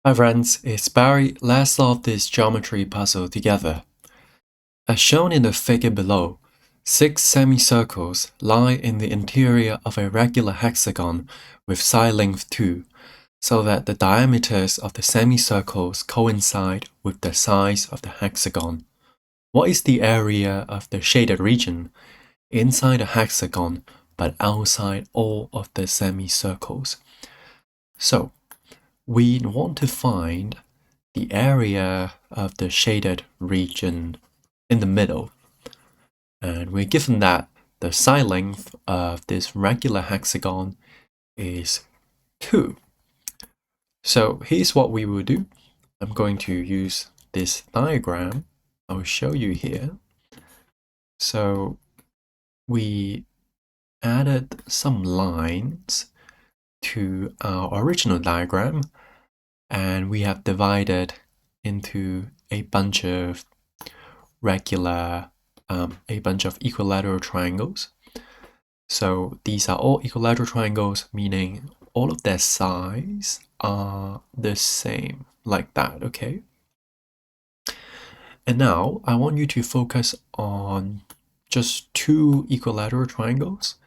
Hi friends, it's Barry. Let's solve this geometry puzzle together. As shown in the figure below, 6 semicircles lie in the interior of a regular hexagon with side length 2, so that the diameters of the semicircles coincide with the size of the hexagon. What is the area of the shaded region inside the hexagon but outside all of the semicircles? So, we want to find the area of the shaded region in the middle. And we're given that the side length of this regular hexagon is 2. So here's what we will do. I'm going to use this diagram. I'll show you here. So we added some lines to our original diagram, and we have divided into a bunch of equilateral triangles. So these are all equilateral triangles, meaning all of their sides are the same, like that, okay? And now I want you to focus on just 2 equilateral triangles.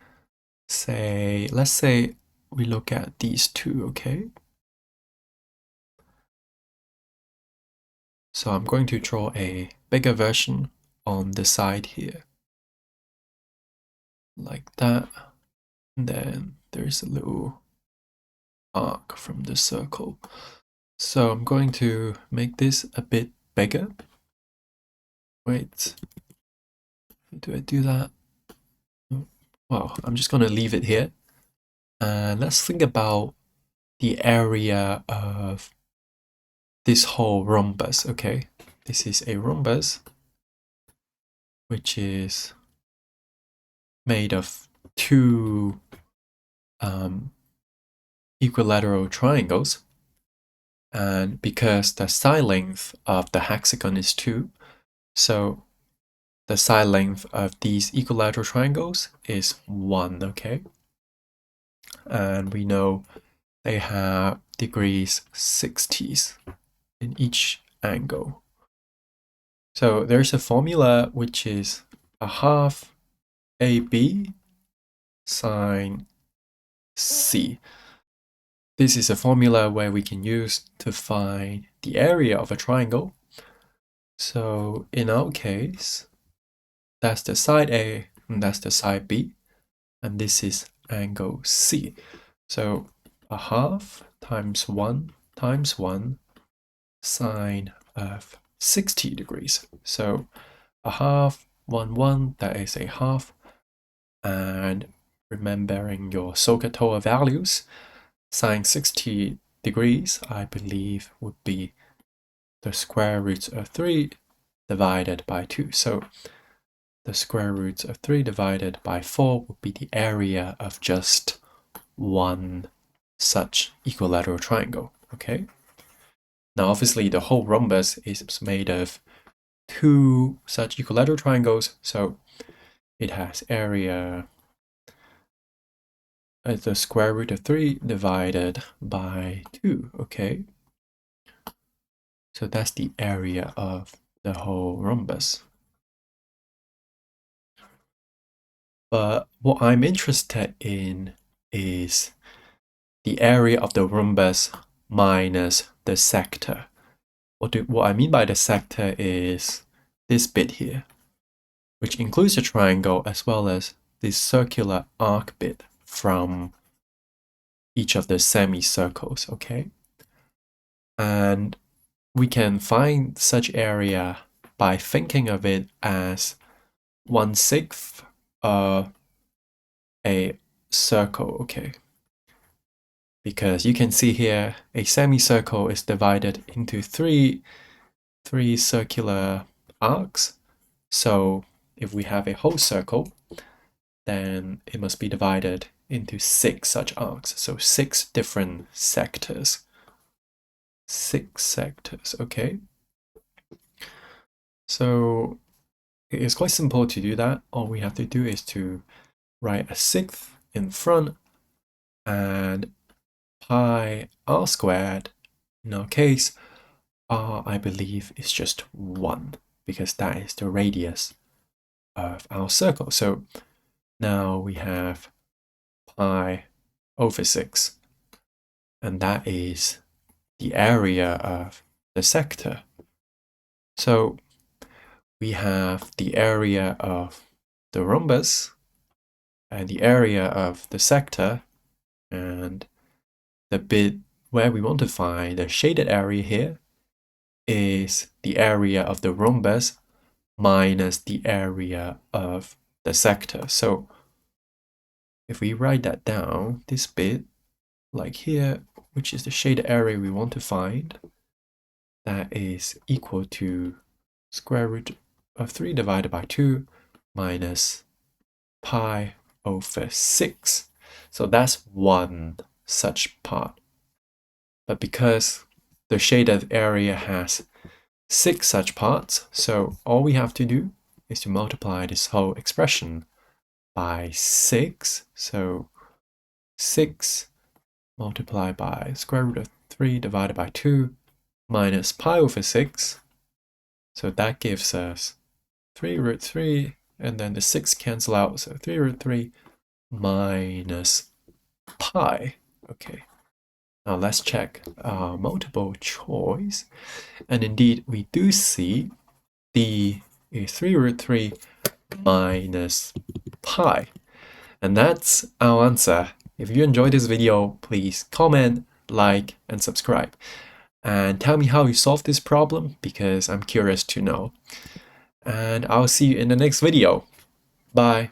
Let's say we look at these 2, okay? So I'm going to draw a bigger version on the side here, like that. And then there's a little arc from the circle. So I'm going to make this a bit bigger. Wait, do I do that? Well, I'm just going to leave it here. And let's think about the area of this whole rhombus, okay? This is a rhombus, which is made of 2 equilateral triangles. And because the side length of the hexagon is 2, so the side length of these equilateral triangles is 1, okay? And we know they have degrees 60s in each angle. So there's a formula which is a half AB sine C. This is a formula where we can use to find the area of a triangle. So in our case, that's the side A and that's the side B, and this is angle C. So a half times 1 times 1 sine of 60 degrees. So a half, 1, 1, that is a half. And remembering your SOHCAHTOA values, sine 60 degrees, I believe, would be the square root of 3 divided by 2. So the square root of 3 divided by 4 would be the area of just one such equilateral triangle, okay? Now, obviously, the whole rhombus is made of 2 such equilateral triangles, so it has area as the square root of 3 divided by 2, okay? So that's the area of the whole rhombus. But what I'm interested in is the area of the rhombus minus the sector. What I mean by the sector is this bit here, which includes the triangle as well as this circular arc bit from each of the semicircles, okay? And we can find such area by thinking of it as 1/6 of a circle, okay? Because you can see here a semicircle is divided into three circular arcs. So if we have a whole circle, then it must be divided into 6 such arcs. So 6 different sectors. 6 sectors, okay? So it's quite simple to do that. All we have to do is to write a 6th in front and pi r squared In our case, r, I believe, is just 1 because that is the radius of our circle. So now we have pi over 6, and that is the area of the sector. So we have the area of the rhombus and the area of the sector, and the bit where we want to find the shaded area here is the area of the rhombus minus the area of the sector. So if we write that down, this bit, like here, which is the shaded area we want to find, that is equal to square root of 3 divided by 2 minus pi over 6. So that's one such part. But because the shaded area has 6 such parts, so all we have to do is to multiply this whole expression by 6. So 6 multiplied by square root of 3 divided by 2 minus pi over 6. So that gives us 3 root 3, and then the 6 cancel out, so 3 root 3 minus pi. Okay, now let's check our multiple choice. And indeed, we do see D is 3 root 3 minus pi. And that's our answer. If you enjoyed this video, please comment, like, and subscribe. And tell me how you solved this problem because I'm curious to know. And I'll see you in the next video. Bye.